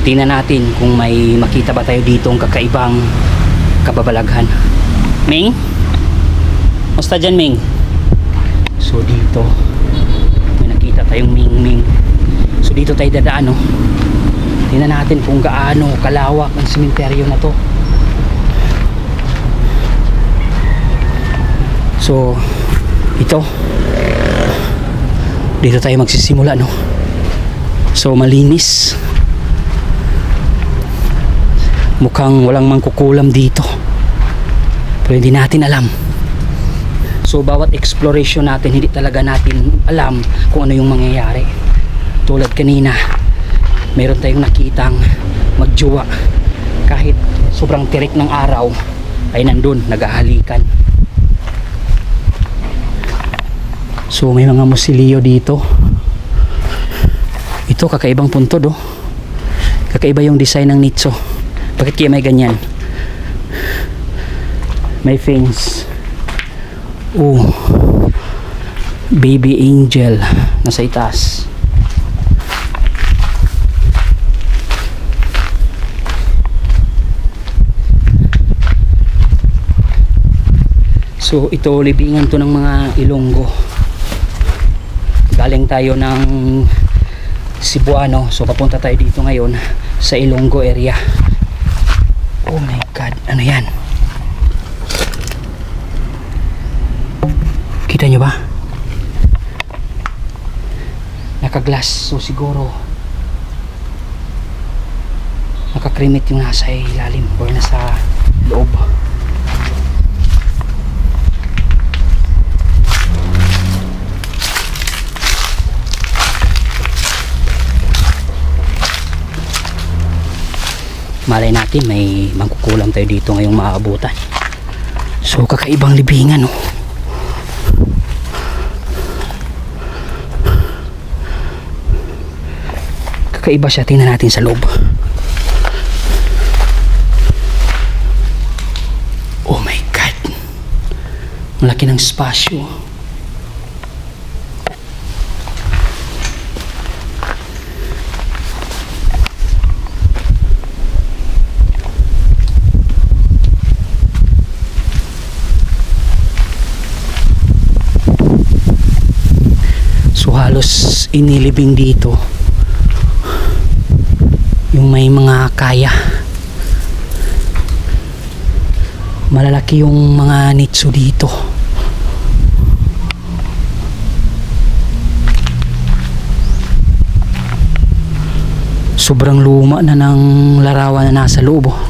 Tingnan natin kung may makita ba tayo dito ang kakaibang kababalaghan. Ming? Musta dyan, Ming? So dito may nakita tayong Ming. So dito tayo dadaan, no? Tingnan natin kung gaano kalawak ang sementeryo na to. So ito, dito tayo magsisimula, no? So malinis, mukhang walang mangkukulam dito, pero hindi natin alam. So bawat exploration natin, hindi talaga natin alam kung ano yung mangyayari. Tulad kanina, meron tayong nakitang magjowa, kahit sobrang tirik ng araw ay nandun, naghahalikan. So may mga musilyo dito. Ito kakaibang puntod, oh. Kakaiba yung design ng nicho. Bakit kaya may ganyan? May fins. Oh, baby angel nasa itaas. So ito, libingan to ng mga Ilonggo. Galing tayo ng Cebuano, so papunta tayo dito ngayon sa Ilonggo area. Oh my god, ano yan? Kita nyo ba? Naka-glass, so siguro nakakrimit yung nasa ilalim or nasa loob. Malay natin may mangkukulam tayo dito ngayong maabutan. So kakaibang libingan, oh. Kakaiba siya, tingnan natin sa loob. Oh my god, malaki ng spasyo. So halos inilibing dito yung may mga kaya. Malalaki yung mga nicho dito. Sobrang luma na ng larawan na nasa loob, oh.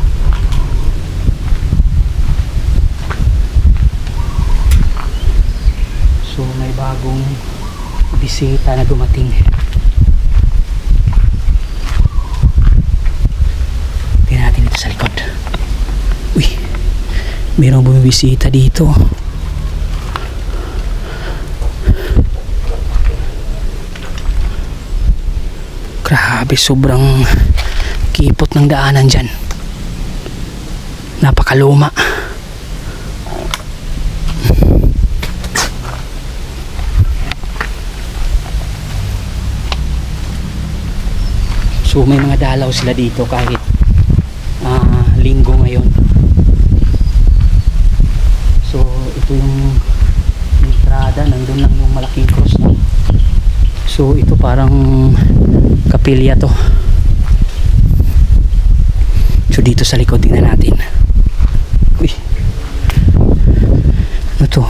So may bagong bisita na dumating. Tingnan natin dito sa likod. Uy, mayroong bumibisita dito. Grabe, sobrang kipot ng daanan dyan. Napakaluma. So may mga dalaw sila dito kahit linggo ngayon. So ito yung entrada, nandun lang yung malaking cross, no? So ito parang kapilya to. So dito sa likod, tingnan natin. Uy, ano to?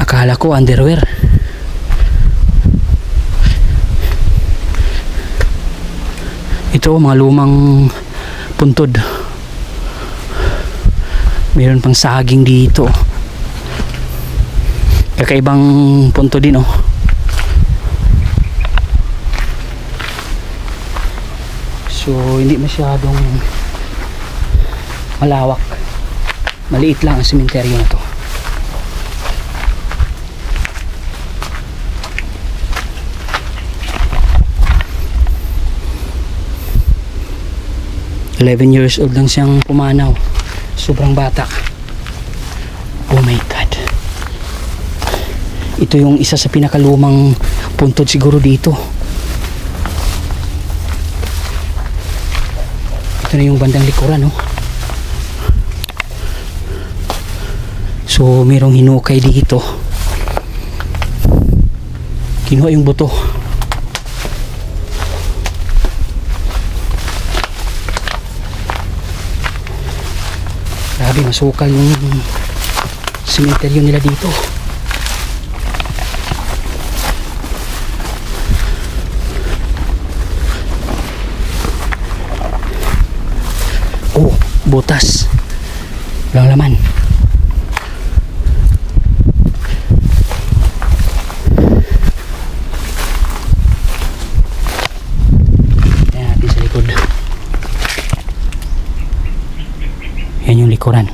Akala ko underwear. Ito mga lumang puntod. Mayroon pang saging dito. Kakaibang puntod din, oh. So hindi masyadong malawak. Maliit lang ang sementeryo na to. ...11 years old lang siyang pumanaw. Sobrang bata. Oh my god. Ito yung isa sa pinakalumang puntod siguro dito. Ito na yung bandang likuran, no? So merong hinukay dito, kinuha yung buto. Grabe, masukal yung cemetery nila dito. Oh, butas, walang laman. Yan yung likuran.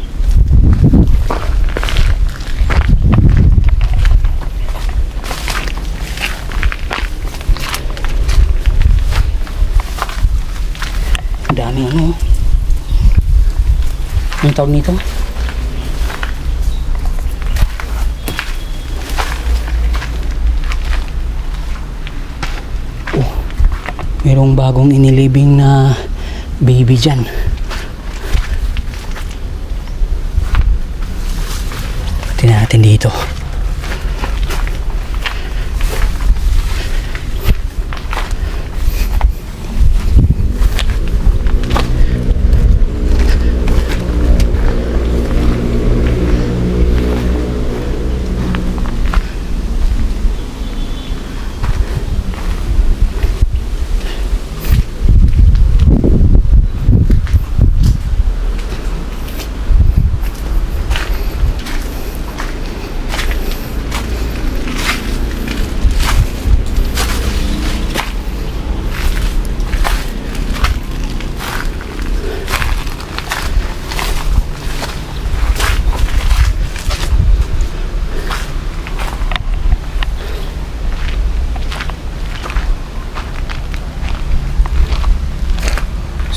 Ang dami ano. Anong tawag nito? Oh, merong bagong inilibing na baby dyan. Tingnan natin dito.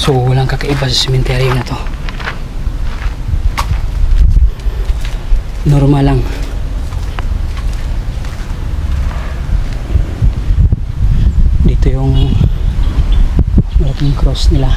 So walang kakaiba sa sementeryo na to. Normal lang. Dito yung malaking cross nila.